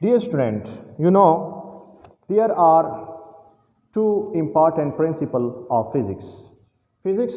Dear student, you know there are two important principles of physics. Physics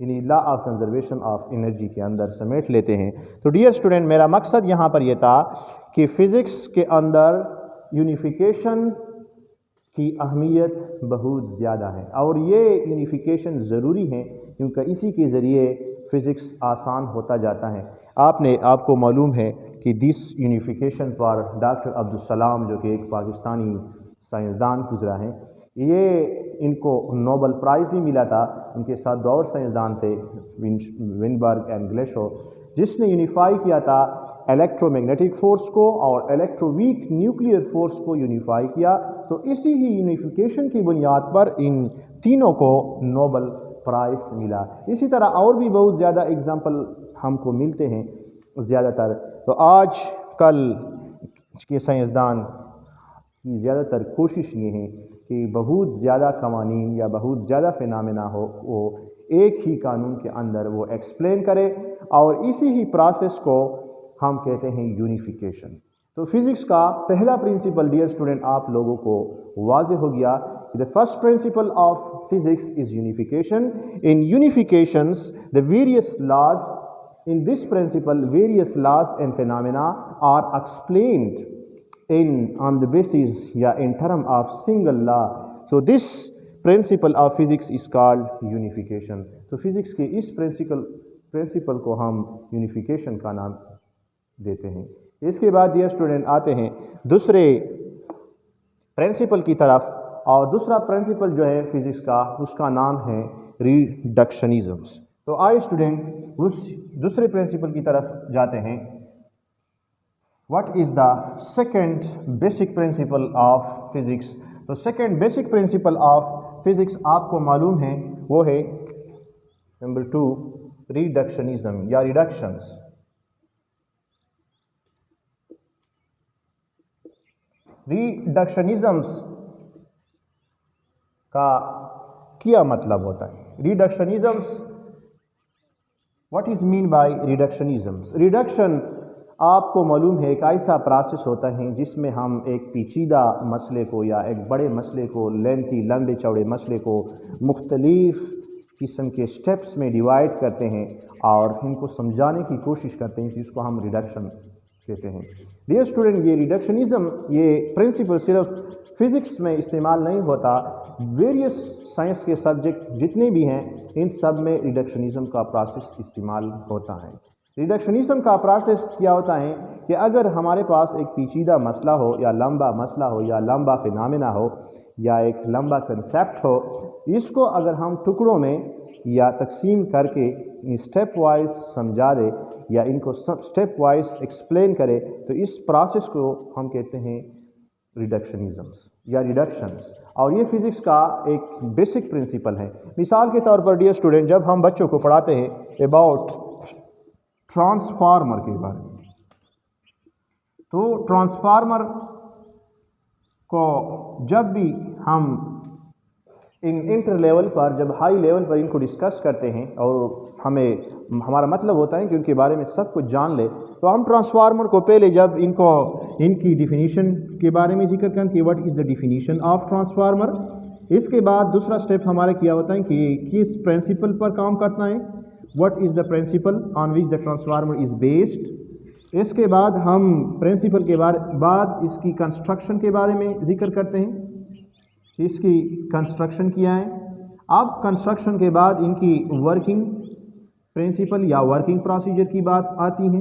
یعنی law of conservation of energy کے اندر سمیٹ لیتے ہیں۔ تو ڈیئر اسٹوڈنٹ، میرا مقصد یہاں پر یہ تھا کہ فزکس کے اندر یونیفیکیشن کی اہمیت بہت زیادہ ہے، اور یہ یونیفیکیشن ضروری ہے کیونکہ اسی کے ذریعے فزکس آسان ہوتا جاتا ہے۔ آپ کو معلوم ہے کہ دس یونیفیکیشن پر ڈاکٹر عبدالسلام جو کہ ایک پاکستانی سائنسدان گزرا ہے، ان کو نوبل پرائز بھی ملا تھا۔ ان کے ساتھ دو اور سائنسدان تھے، ونبرگ اینڈ گلیشو، جس نے یونیفائی کیا تھا الیکٹرو میگنیٹک فورس کو اور الیکٹرو ویک نیوکلیئر فورس کو یونیفائی کیا۔ تو اسی ہی یونیفیکیشن کی بنیاد پر ان تینوں کو نوبل پرائز ملا۔ اسی طرح اور بھی بہت زیادہ اگزامپل ہم کو ملتے ہیں زیادہ تر۔ تو آج کل کے سائنسدان کی زیادہ تر کوشش یہ ہے کہ بہت زیادہ قوانین یا بہت زیادہ فینامنا ہو وہ ایک ہی قانون کے اندر وہ ایکسپلین کرے، اور اسی ہی پروسیس کو ہم کہتے ہیں یونیفیکیشن۔ تو فزکس کا پہلا پرنسپل ڈیئر اسٹوڈنٹ آپ لوگوں کو واضح ہو گیا کہ the first principle of physics is unification. In unifications, the various laws, in this principle, various laws and phenomena are explained on the basis, in term of single law. So this principle of physics is called unification. تو physics کے اس principal کو ہم unification کا نام دیتے ہیں۔ اس کے بعد یہ اسٹوڈنٹ آتے ہیں دوسرے پرنسپل کی طرف، اور دوسرا پرنسپل جو ہے فزکس کا، اس کا نام ہے ریڈکشنزمس۔ تو آئے اسٹوڈنٹ اس دوسرے پرنسپل کی طرف جاتے ہیں۔ What is the second basic principle of physics? تو second basic principle of physics آپ کو معلوم ہے، وہ ہے نمبر 2 ریڈکشنزم یا ریڈکشنز۔ ریڈکشنزمس کا کیا مطلب ہوتا ہے؟ Reductionisms, what is mean by reductionisms? Reduction آپ کو معلوم ہے ایک ایسا پروسیس ہوتا ہے جس میں ہم ایک پیچیدہ مسئلے کو یا ایک بڑے مسئلے کو، لینتھی لمبے چوڑے مسئلے کو مختلف قسم کے سٹیپس میں ڈیوائڈ کرتے ہیں اور ان کو سمجھانے کی کوشش کرتے ہیں، جس کو ہم ریڈکشن کہتے ہیں۔ ڈیئر اسٹوڈنٹ، یہ ریڈکشنزم، یہ پرنسپل صرف فزکس میں استعمال نہیں ہوتا، ویریس سائنس کے سبجیکٹ جتنے بھی ہیں ان سب میں ریڈکشنزم کا پروسیس استعمال ہوتا ہے۔ ریڈکشنزم کا پروسیس کیا ہوتا ہے کہ اگر ہمارے پاس ایک پیچیدہ مسئلہ ہو یا لمبا مسئلہ ہو یا لمبا فینامنا ہو یا ایک لمبا کنسیپٹ ہو، اس کو اگر ہم ٹکڑوں میں یا تقسیم کر کے اسٹیپ وائز سمجھا دے یا ان کو اسٹیپ وائز ایکسپلین کرے، تو اس پروسیس کو ہم کہتے ہیں ریڈکشنزمس یا ریڈکشنز، اور یہ فزکس کا ایک بیسک پرنسپل ہے۔ مثال کے طور پر ڈیئر اسٹوڈنٹ، جب ہم بچوں کو پڑھاتے ہیں اباؤٹ ٹرانسفارمر کے بارے میں، تو ٹرانسفارمر کو جب بھی ہم انٹر لیول پر، جب ہائی لیول پر ان کو ڈسکس کرتے ہیں اور ہمارا مطلب ہوتا ہے کہ ان کے بارے میں سب کچھ جان لے، تو ہم ٹرانسفارمر کو پہلے جب ان کی ڈیفینیشن کے بارے میں ذکر کریں کہ what is the definition of transformer, اس کے بعد دوسرا سٹیپ ہمارا کیا ہوتا ہے کہ کس پرنسپل پر کام کرتا ہے، what is the principle on which the transformer is based. اس کے بعد ہم پرنسپل کے بعد اس کی کنسٹرکشن کے بارے میں ذکر کرتے ہیں، اس کی کنسٹرکشن کیا ہے۔ اب کنسٹرکشن کے بعد ان کی ورکنگ پرنسپل یا ورکنگ پروسیجر کی بات آتی ہے،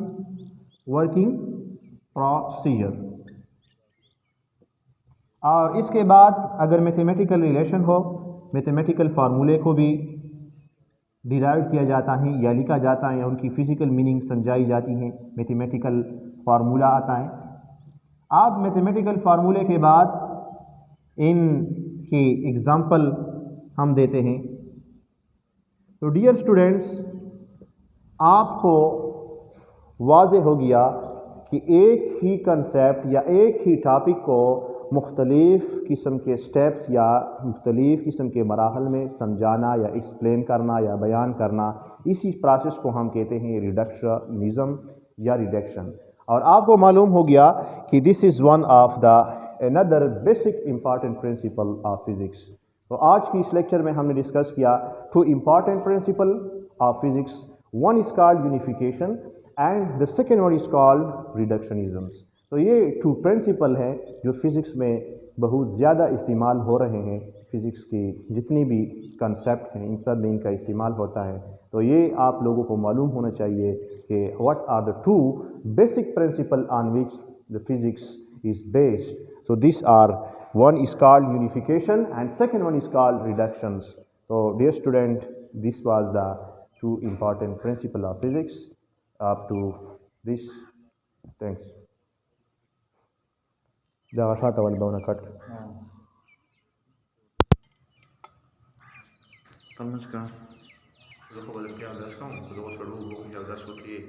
ورکنگ پروسیجر، اور اس کے بعد اگر میتھمیٹیکل ریلیشن ہو، میتھمیٹیکل فارمولے کو بھی ڈیرائیو کیا جاتا ہے یا لکھا جاتا ہے یا ان کی فزیکل میننگ سمجھائی جاتی ہیں، میتھمیٹیکل فارمولہ آتا ہے۔ اب میتھمیٹیکل فارمولے کے بعد ان کی ایگزامپل ہم دیتے ہیں۔ تو ڈیئر اسٹوڈنٹس، آپ کو واضح ہو گیا کہ ایک ہی کنسیپٹ یا ایک ہی ٹاپک کو مختلف قسم کے سٹیپس یا مختلف قسم کے مراحل میں سمجھانا یا ایکسپلین کرنا یا بیان کرنا، اسی پروسیس کو ہم کہتے ہیں ریڈکشنزم یا ریڈکشن۔ اور آپ کو معلوم ہو گیا کہ this is one of the another basic important principle of physics۔ تو آج کی اس لیکچر میں ہم نے ڈسکس کیا 2 important principle of physics. One is called unification and the second one is called reductionisms. تو یہ ٹو پرنسپل ہیں جو فزکس میں بہت زیادہ استعمال ہو رہے ہیں. فزکس کی جتنی بھی کنسیپٹ ہیں ان سب میں ان کا استعمال ہوتا ہے. تو یہ آپ لوگوں کو معلوم ہونا چاہیے کہ what are the two basic principle on which the physics is based. So these are, one is called unification and second one is called reductions. So dear student, this was the two important principle of physics up to this. Thanks. Tamam çıkar. Kızı kovalayıp geldi aşkım. Kızı o soruyu bu geldi aşkım ki